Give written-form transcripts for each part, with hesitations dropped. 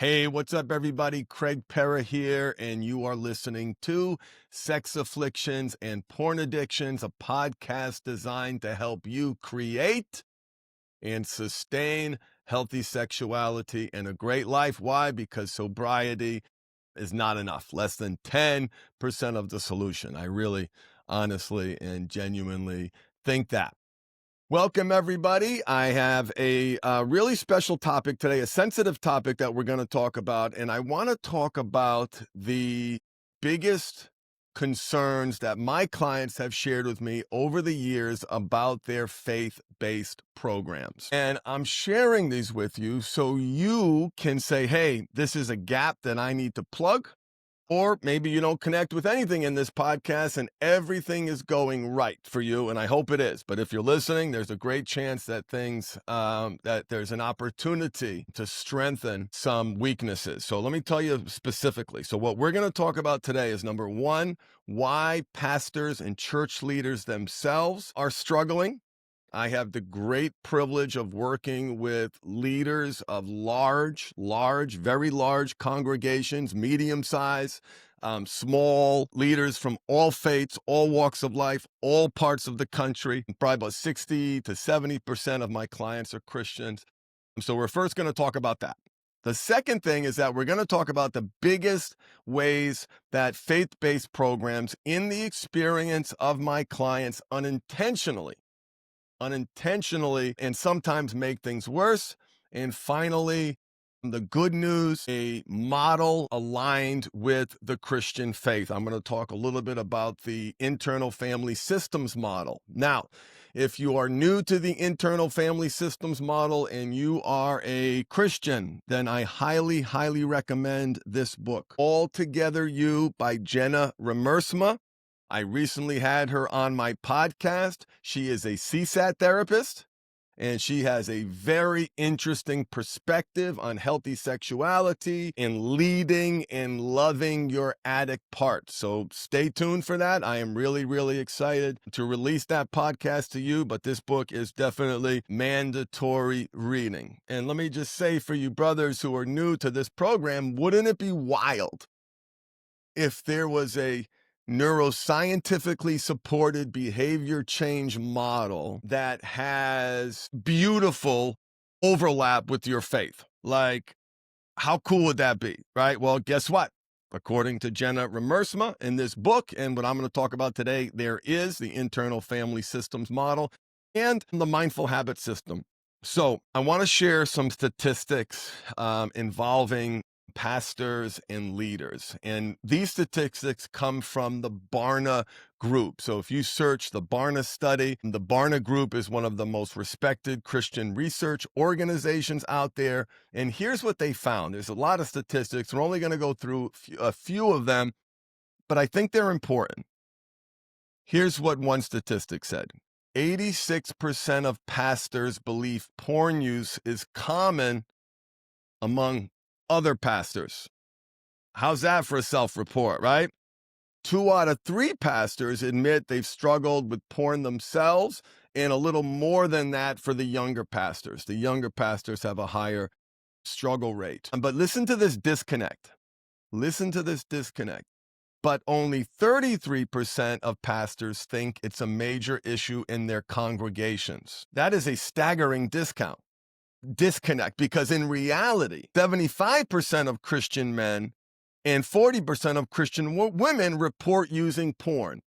Hey, what's up, everybody? Craig Perra here, and you are listening to Sex Afflictions and Porn Addictions, a podcast designed to help you create and sustain healthy sexuality and a great life. Why? Because sobriety is not enough. Less than 10% of the solution. I really, honestly, and genuinely think that. Welcome, everybody. I have a really special topic today, a sensitive topic that we're going to talk about. And I want to talk about the biggest concerns that my clients have shared with me over the years about their faith-based programs. And I'm sharing these with you so you can say, hey, this is a gap that I need to plug. Or maybe you don't connect with anything in this podcast and everything is going right for you, and I hope it is. But if you're listening, there's a great chance that that there's an opportunity to strengthen some weaknesses. So let me tell you specifically. So what we're going to talk about today is, number one, why pastors and church leaders themselves are struggling. I have the great privilege of working with leaders of very large congregations, medium size, small leaders from all faiths, all walks of life, all parts of the country. Probably about 60 to 70% of my clients are Christians. So we're first going to talk about that. The second thing is that we're going to talk about the biggest ways that faith-based programs, in the experience of my clients, unintentionally, and sometimes make things worse. And finally, the good news, a model aligned with the Christian faith. I'm going to talk a little bit about the internal family systems model. Now, if you are new to the internal family systems model and you are a Christian, then I highly, highly recommend this book, All Together You by Jenna Remersma. I recently had her on my podcast. She is a CSAT therapist, and she has a very interesting perspective on healthy sexuality and leading and loving your addict part. So stay tuned for that. I am really, really excited to release that podcast to you, but this book is definitely mandatory reading. And let me just say, for you brothers who are new to this program, wouldn't it be wild if there was a neuroscientifically supported behavior change model that has beautiful overlap with your faith? Like, how cool would that be, right? Well, guess what? According to Jenna Remersma in this book, and what I'm going to talk about today, there is the internal family systems model and the mindful habit system. So I want to share some statistics involving pastors and leaders. And these statistics come from the Barna Group. So if you search the Barna study, the Barna Group is one of the most respected Christian research organizations out there. And here's what they found. There's a lot of statistics. We're only going to go through a few of them, but I think they're important. Here's what one statistic said. 86% of pastors believe porn use is common among other pastors. How's that for a self-report, right? 2 out of 3 pastors admit they've struggled with porn themselves, and a little more than that for the younger pastors. The younger pastors have a higher struggle rate. But listen to this disconnect. Listen to this disconnect. But only 33% of pastors think it's a major issue in their congregations. That is a staggering disconnect, because in reality, 75% of Christian men and 40% of Christian women report using porn.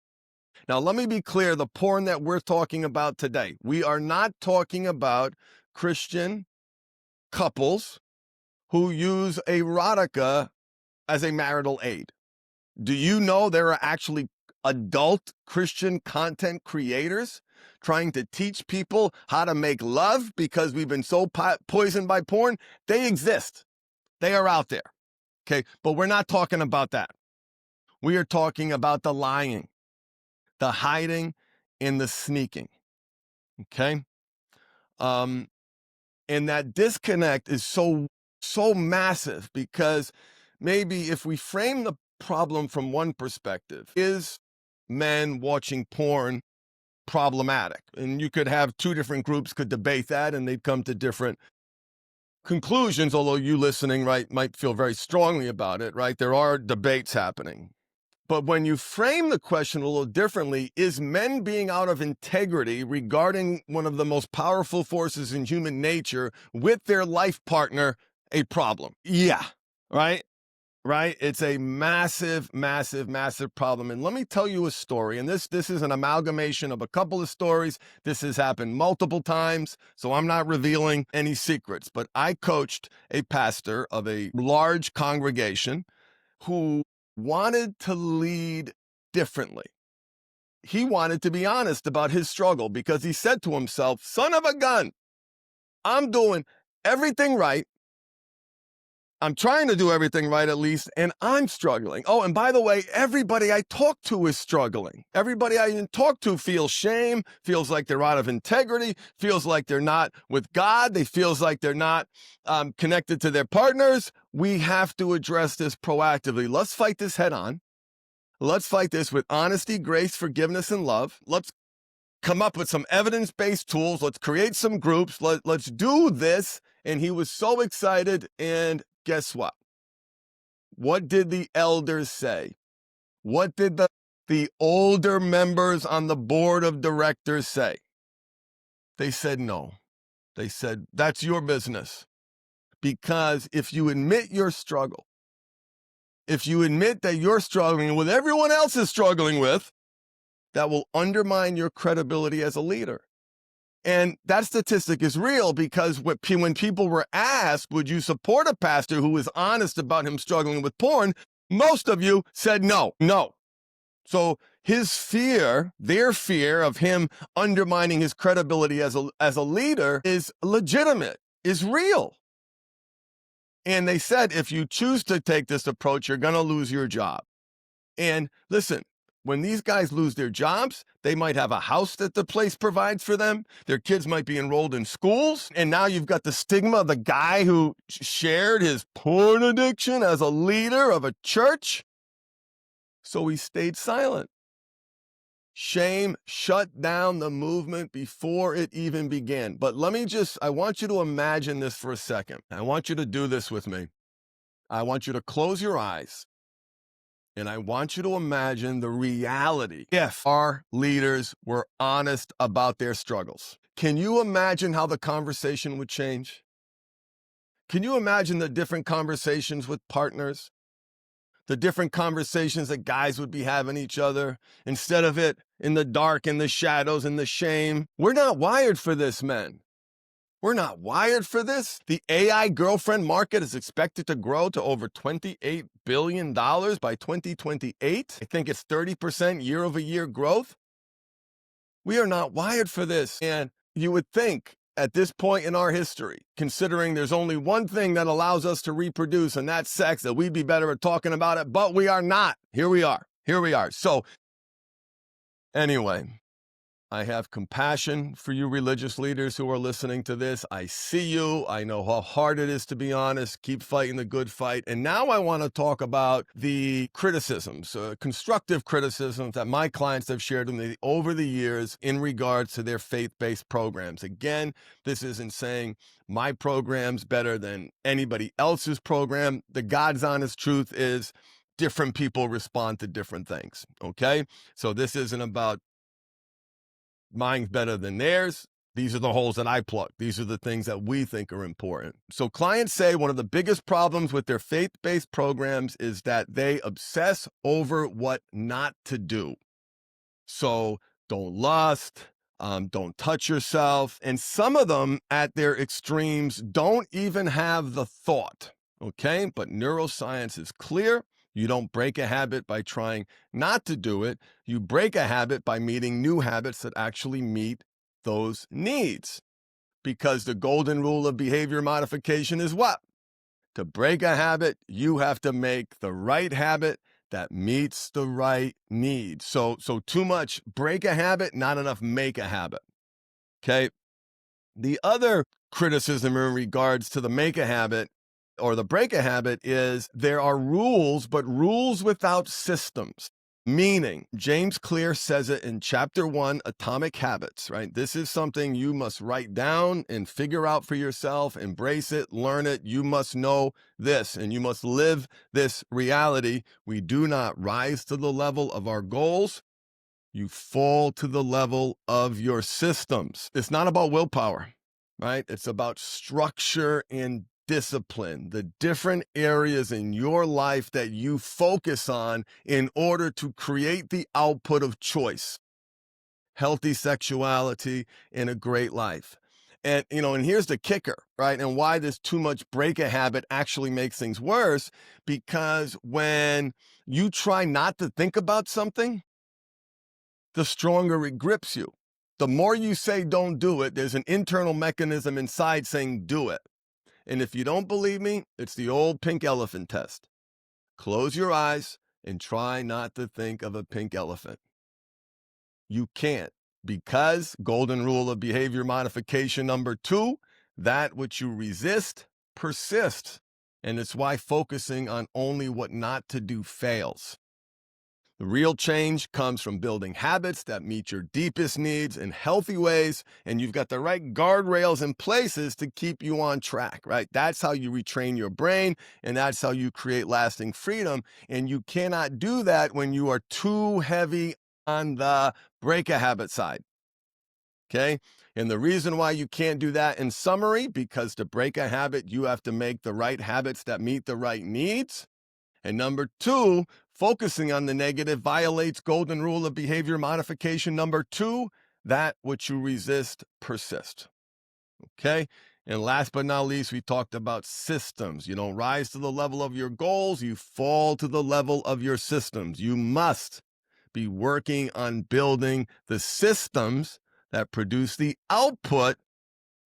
Now, let me be clear, the porn that we're talking about today, we are not talking about Christian couples who use erotica as a marital aid. Do you know there are actually adult Christian content creators trying to teach people how to make love because we've been so poisoned by porn? They exist. They are out there. Okay, but we're not talking about that. We are talking about the lying, the hiding, and the sneaking. Okay? And that disconnect is so massive, because maybe if we frame the problem from one perspective, is men watching porn problematic? And you could have 2 different groups could debate that, and they'd come to different conclusions, although you listening, right, might feel very strongly about it, right? There are debates happening. But when you frame the question a little differently, is men being out of integrity regarding one of the most powerful forces in human nature with their life partner a problem? Yeah, right? Right? It's a massive, massive, massive problem. And let me tell you a story. And this is an amalgamation of a couple of stories. This has happened multiple times, so I'm not revealing any secrets. But I coached a pastor of a large congregation who wanted to lead differently. He wanted to be honest about his struggle because he said to himself, son of a gun, I'm doing everything right. I'm trying to do everything right, at least, and I'm struggling. Oh, and by the way, everybody I talk to is struggling. Everybody I talk to feels shame, feels like they're out of integrity, feels like they're not with God. They feels like they're not connected to their partners. We have to address this proactively. Let's fight this head on. Let's fight this with honesty, grace, forgiveness, and love. Let's come up with some evidence-based tools. Let's create some groups. Let's do this. And he was so excited. And guess what? What did the elders say? What did the older members on the board of directors say? They said no. They said, that's your business. Because if you admit your struggle, if you admit that you're struggling with everyone else is struggling with, that will undermine your credibility as a leader. And that statistic is real because when people were asked, would you support a pastor who was honest about him struggling with porn? Most of you said no. So his fear, their fear of him undermining his credibility as a leader is legitimate, is real. And they said, if you choose to take this approach, you're going to lose your job. And listen, when these guys lose their jobs, they might have a house that the place provides for them. Their kids might be enrolled in schools. And now you've got the stigma of the guy who shared his porn addiction as a leader of a church. So he stayed silent. Shame shut down the movement before it even began. But I want you to imagine this for a second. I want you to do this with me. I want you to close your eyes. And I want you to imagine the reality if our leaders were honest about their struggles. Can you imagine how the conversation would change? Can you imagine the different conversations with partners? The different conversations that guys would be having each other instead of it in the dark, in the shadows, in the shame. We're not wired for this, men. We're not wired for this. The AI girlfriend market is expected to grow to over $28 billion by 2028. I think it's 30% year-over-year growth. We are not wired for this. And you would think at this point in our history, considering there's only one thing that allows us to reproduce, and that's sex, that we'd be better at talking about it, but we are not. Here we are. So anyway, I have compassion for you religious leaders who are listening to this. I see you. I know how hard it is to be honest. Keep fighting the good fight. And now I want to talk about the criticisms, constructive criticisms that my clients have shared with me over the years in regards to their faith-based programs. Again, this isn't saying my program's better than anybody else's program. The God's honest truth is different people respond to different things, okay? So this isn't about mine's better than theirs. These are the holes that I plug. These are the things that we think are important. So clients say one of the biggest problems with their faith-based programs is that they obsess over what not to do. So don't lust, don't touch yourself. And some of them at their extremes don't even have the thought, okay? But neuroscience is clear. You don't break a habit by trying not to do it. You break a habit by meeting new habits that actually meet those needs. Because the golden rule of behavior modification is what? To break a habit, you have to make the right habit that meets the right needs. So too much break a habit, not enough make a habit. Okay? The other criticism in regards to the make a habit or the break a habit is there are rules, but rules without systems. Meaning, James Clear says it in chapter 1, Atomic Habits, right? This is something you must write down and figure out for yourself, embrace it, learn it. You must know this and you must live this reality. We do not rise to the level of our goals. You fall to the level of your systems. It's not about willpower, right? It's about structure and discipline, the different areas in your life that you focus on in order to create the output of choice, healthy sexuality, and a great life. And here's the kicker, right? And why this too much break a habit actually makes things worse, because when you try not to think about something, the stronger it grips you. The more you say don't do it, there's an internal mechanism inside saying do it. And if you don't believe me, it's the old pink elephant test. Close your eyes and try not to think of a pink elephant. You can't, because golden rule of behavior modification number 2, that which you resist persists. And it's why focusing on only what not to do fails. The real change comes from building habits that meet your deepest needs in healthy ways, and you've got the right guardrails in places to keep you on track, right? That's how you retrain your brain, and that's how you create lasting freedom. And you cannot do that when you are too heavy on the break a habit side, okay? And the reason why you can't do that, in summary, because to break a habit, you have to make the right habits that meet the right needs. And number 2, focusing on the negative violates golden rule of behavior modification number 2, that which you resist persists. Okay? And last but not least, we talked about systems. You don't rise to the level of your goals, you fall to the level of your systems. You must be working on building the systems that produce the output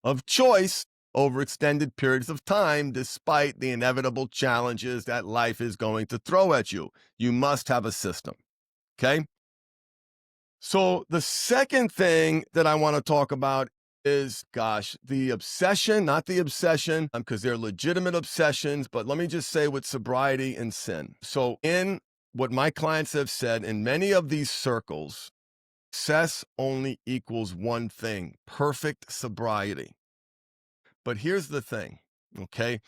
of choice over extended periods of time, despite the inevitable challenges that life is going to throw at you. You must have a system, okay? So the second thing that I want to talk about is, the obsession, not the obsession, because they're legitimate obsessions, but let me just say with sobriety and sin. So in what my clients have said, in many of these circles, success only equals one thing: perfect sobriety. But here's the thing, okay?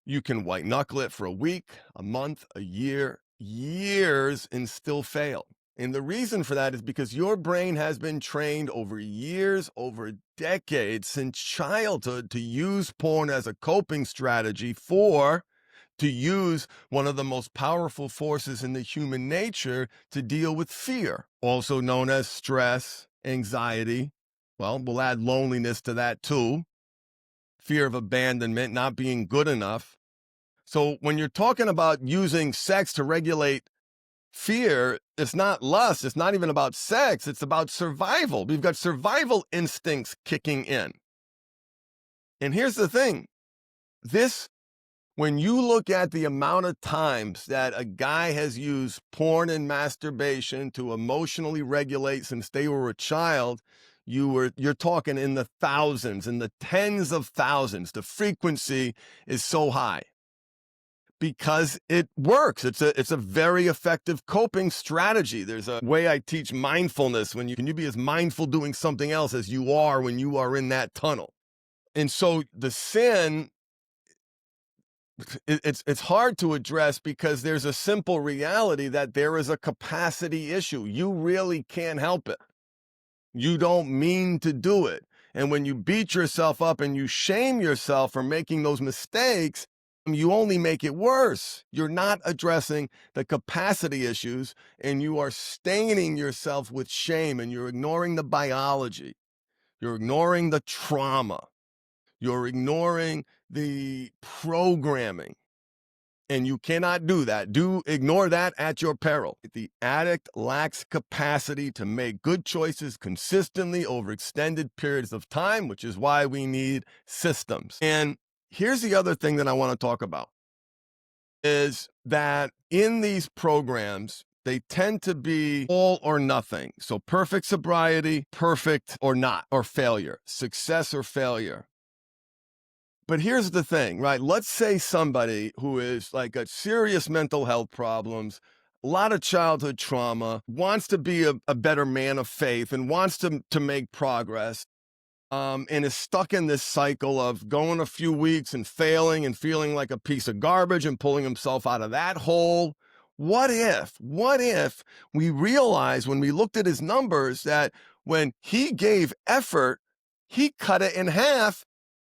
You can white knuckle it for a week, a month, a year, years, and still fail. And the reason for that is because your brain has been trained over years, over decades, since childhood, to use porn as a coping strategy, to use one of the most powerful forces in the human nature to deal with fear, also known as stress, anxiety. Well, we'll add loneliness to that too. Fear of abandonment, not being good enough. So when you're talking about using sex to regulate fear, it's not lust. It's not even about sex. It's about survival. We've got survival instincts kicking in. And here's the thing. When you look at the amount of times that a guy has used porn and masturbation to emotionally regulate since they were a child, you're talking in the thousands, in the tens of thousands. The frequency is so high because it works. It's a very effective coping strategy. There's a way I teach mindfulness. Can you be as mindful doing something else as you are when you are in that tunnel? And so the sin, it's hard to address because there's a simple reality that there is a capacity issue. You really can't help it. You don't mean to do it. And when you beat yourself up and you shame yourself for making those mistakes, you only make it worse. You're not addressing the capacity issues, and you are staining yourself with shame, and you're ignoring the biology. You're ignoring the trauma. You're ignoring the programming. And you cannot do that. Ignore that at your peril. The addict lacks capacity to make good choices consistently over extended periods of time, which is why we need systems. And here's the other thing that I want to talk about, is that in these programs, they tend to be all or nothing. So perfect sobriety, perfect or not, or failure, success or failure. But here's the thing, right? Let's say somebody who is like got serious mental health problems, a lot of childhood trauma, wants to be a better man of faith and wants to make progress, and is stuck in this cycle of going a few weeks and failing and feeling like a piece of garbage and pulling himself out of that hole. What if we realized when we looked at his numbers that when he gave effort, he cut it in half.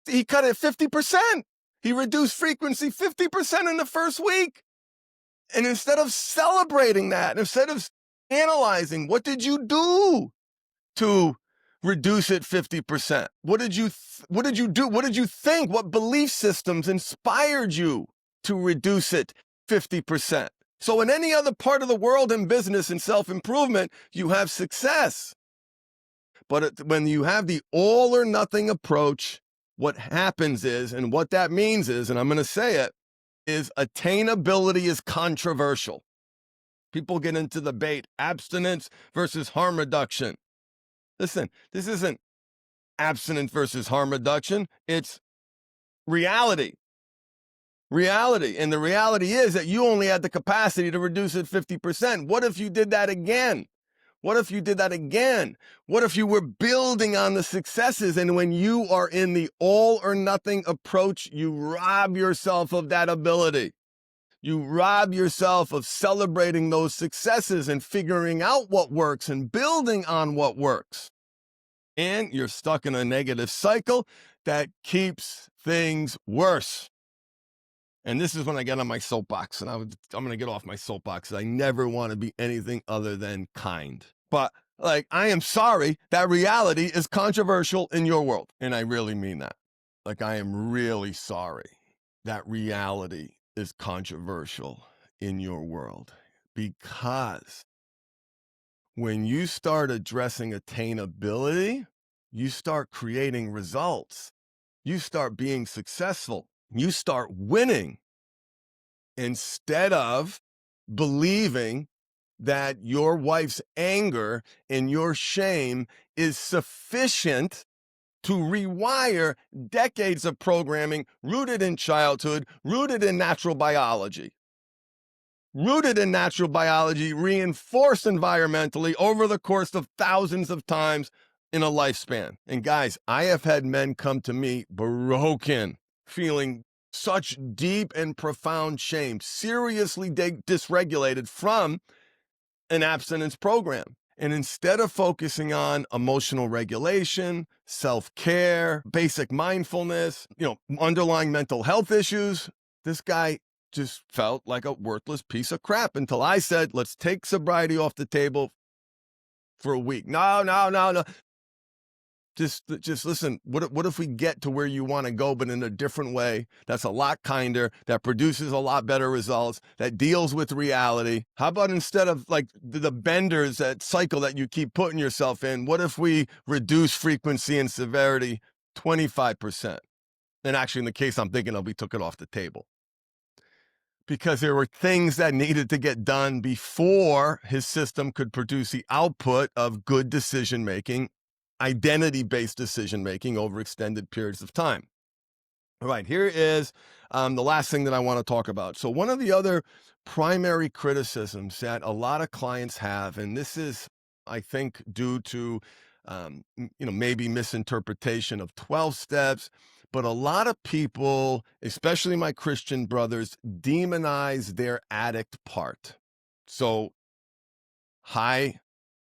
He cut it 50%. He reduced frequency 50% in the first week. And instead of celebrating that, instead of analyzing, what did you do to reduce it 50%? What did you do? What did you think? What belief systems inspired you to reduce it 50%? So in any other part of the world in business and self-improvement, you have success. But when you have the all or nothing approach, what happens is, and what that means is, and I'm going to say it, is attainability is controversial. People get into the debate, abstinence versus harm reduction. Listen, this isn't abstinence versus harm reduction. It's reality. Reality. And the reality is that you only had the capacity to reduce it 50%. What if you did that again? What if you did that again? What if you were building on the successes, and when you are in the all or nothing approach, you rob yourself of that ability? You rob yourself of celebrating those successes and figuring out what works and building on what works. And you're stuck in a negative cycle that keeps things worse. And this is when I get on my soapbox, and I'm going to get off my soapbox. I never want to be anything other than kind. But I am sorry that reality is controversial in your world. And I really mean that. I am really sorry that reality is controversial in your world, because when you start addressing attainability, you start creating results. You start being successful. You start winning, instead of believing that your wife's anger and your shame is sufficient to rewire decades of programming rooted in childhood, rooted in natural biology. Rooted in natural biology, reinforced environmentally over the course of thousands of times in a lifespan. And guys, I have had men come to me broken, feeling such deep and profound shame, seriously dysregulated from an abstinence program. And instead of focusing on emotional regulation, self-care, basic mindfulness, underlying mental health issues, this guy just felt like a worthless piece of crap until I said, let's take sobriety off the table for a week. No. Just listen, what if we get to where you want to go, but in a different way, that's a lot kinder, that produces a lot better results, that deals with reality? How about instead of the benders, that cycle that you keep putting yourself in, what if we reduce frequency and severity 25%? And actually, in the case I'm thinking of, we took it off the table, because there were things that needed to get done before his system could produce the output of good decision-making, identity-based decision-making over extended periods of time. All right, here is the last thing that I want to talk about. So one of the other primary criticisms that a lot of clients have, and this is, I think, due to maybe misinterpretation of 12 steps, but a lot of people, especially my Christian brothers, demonize their addict part. So, hi,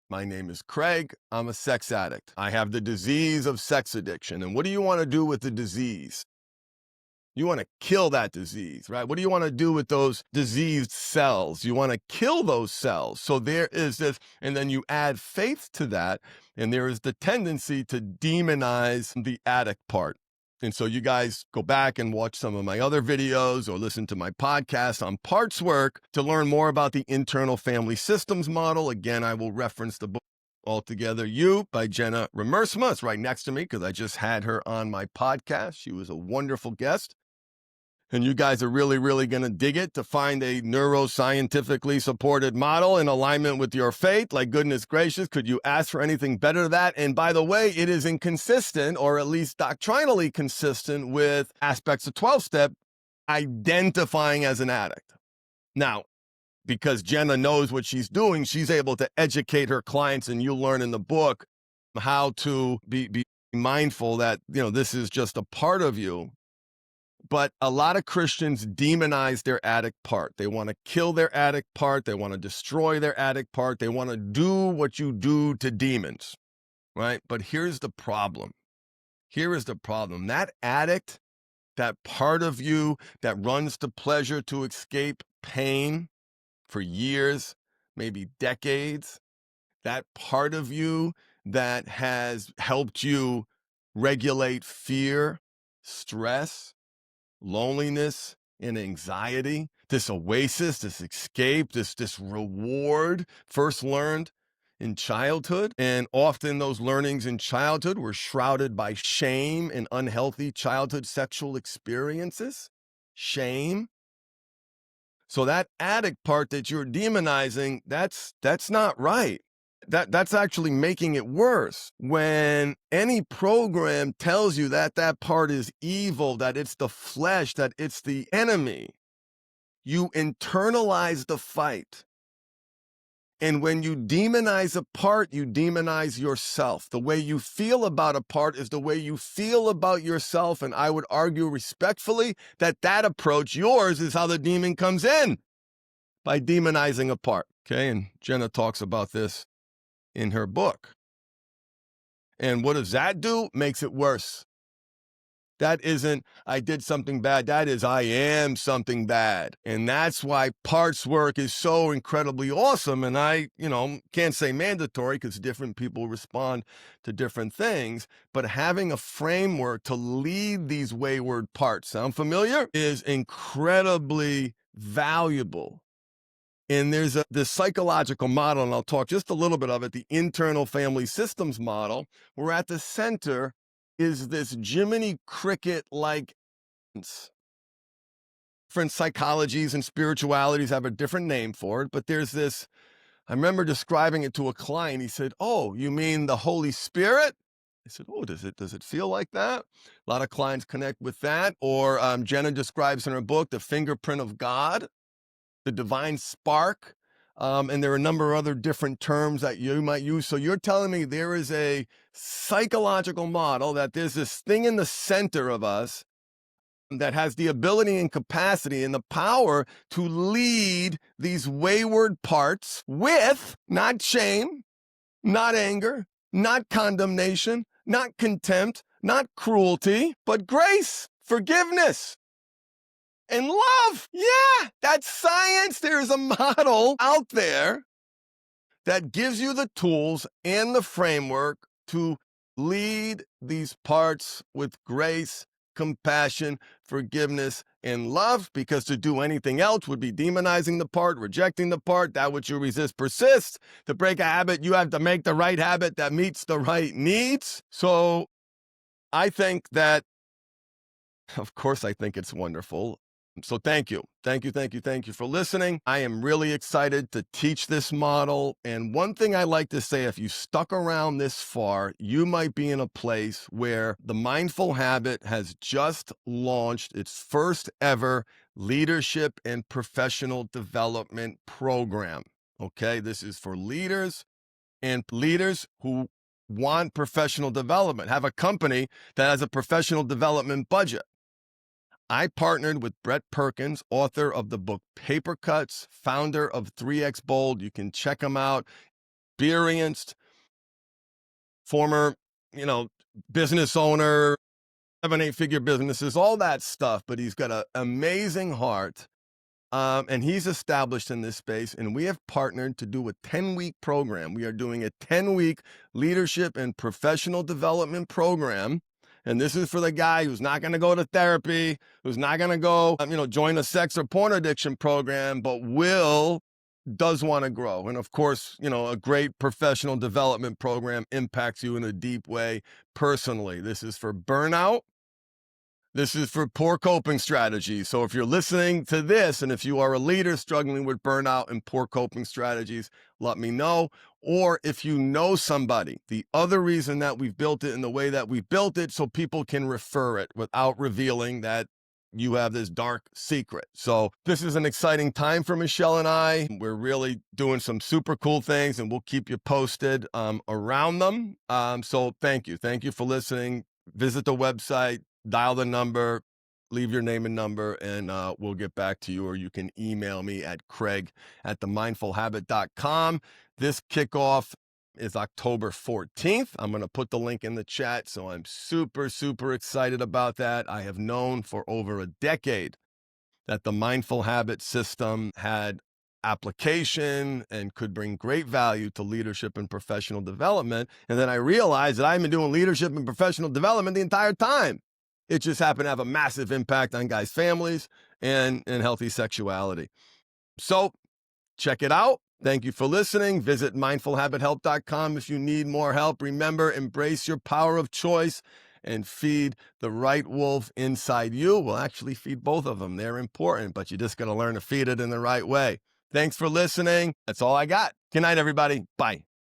my name is Craig. I'm a sex addict. I have the disease of sex addiction. And what do you want to do with the disease? You want to kill that disease, right? What do you want to do with those diseased cells? You want to kill those cells. So there is this, and then you add faith to that, and there is the tendency to demonize the addict part. And so you guys go back and watch some of my other videos or listen to my podcast on parts work to learn more about the internal family systems model. Again, I will reference the book Altogether You by Jenna Remersma. It's right next to me because I just had her on my podcast. She was a wonderful guest. And you guys are really, really going to dig it to find a neuroscientifically supported model in alignment with your faith. Like, goodness gracious, could you ask for anything better than that? And by the way, it is inconsistent, or at least doctrinally consistent, with aspects of 12-step identifying as an addict. Now, because Jenna knows what she's doing, she's able to educate her clients, and you learn in the book how to be mindful that, this is just a part of you. But a lot of Christians demonize their addict part. They want to kill their addict part. They want to destroy their addict part. They want to do what you do to demons, right? But here's the problem. Here is the problem. That addict, that part of you that runs to pleasure to escape pain for years, maybe decades, that part of you that has helped you regulate fear, stress, loneliness, and anxiety, this oasis, this escape, this reward first learned in childhood. And often those learnings in childhood were shrouded by shame and unhealthy childhood sexual experiences. Shame. So that addict part that you're demonizing, that's not right. That's actually making it worse. When any program tells you that that part is evil, that it's the flesh, that it's the enemy, you internalize the fight. And when you demonize a part, you demonize yourself. The way you feel about a part is the way you feel about yourself. And I would argue respectfully that that approach, yours, is how the demon comes in, by demonizing a part. Okay, and Jenna talks about this in her book. And what does that do? Makes it worse. That isn't, I did something bad. That is, I am something bad. And that's why parts work is so incredibly awesome. And I, can't say mandatory because different people respond to different things. But having a framework to lead these wayward parts, sound familiar? Is incredibly valuable. And there's this psychological model, and I'll talk just a little bit of it, the internal family systems model, where at the center is this Jiminy Cricket-like. Different psychologies and spiritualities have a different name for it, but there's this, I remember describing it to a client. He said, "Oh, you mean the Holy Spirit?" I said, "Oh, does it feel like that?" A lot of clients connect with that. Or Jenna describes in her book the fingerprint of God, the divine spark, and there are a number of other different terms that you might use. So you're telling me there is a psychological model, that there's this thing in the center of us that has the ability and capacity and the power to lead these wayward parts with not shame, not anger, not condemnation, not contempt, not cruelty, but grace, forgiveness, and love. Yeah, that's science. There's a model out there that gives you the tools and the framework to lead these parts with grace, compassion, forgiveness, and love, because to do anything else would be demonizing the part, rejecting the part. That which you resist persists. To break a habit, you have to make the right habit that meets the right needs. So I think that, of course, I think it's wonderful. So thank you. Thank you for listening. I am really excited to teach this model. And one thing I like to say, if you stuck around this far, you might be in a place where the Mindful Habit has just launched its first ever leadership and professional development program. Okay, this is for leaders and leaders who want professional development, have a company that has a professional development budget. I partnered with Brett Perkins, author of the book Paper Cuts, founder of 3X Bold. You can check him out. Experienced, former, business owner, 7-8-figure businesses, all that stuff. But he's got an amazing heart. And he's established in this space, and we have partnered to do a 10-week program. We are doing a 10-week leadership and professional development program. And this is for the guy who's not going to go to therapy, who's not going to go, join a sex or porn addiction program, but does want to grow. And of course, a great professional development program impacts you in a deep way personally. This is for burnout. This is for poor coping strategies. So if you're listening to this, and if you are a leader struggling with burnout and poor coping strategies, let me know. Or if you know somebody, the other reason that we've built it in the way that we built it, so people can refer it without revealing that you have this dark secret. So this is an exciting time for Michelle and I. We're really doing some super cool things, and we'll keep you posted around them. So thank you. Thank you for listening. Visit the website, dial the number, leave your name and number, and we'll get back to you, or you can email me at craig@themindfulhabit.com. This kickoff is October 14th. I'm going to put the link in the chat. So I'm super, super excited about that. I have known for over a decade that the mindful habit system had application and could bring great value to leadership and professional development. And then I realized that I've been doing leadership and professional development the entire time. It just happened to have a massive impact on guys' families and healthy sexuality. So check it out. Thank you for listening. Visit mindfulhabithelp.com if you need more help. Remember, embrace your power of choice and feed the right wolf inside you. We'll actually feed both of them. They're important, but you just got to learn to feed it in the right way. Thanks for listening. That's all I got. Good night, everybody. Bye.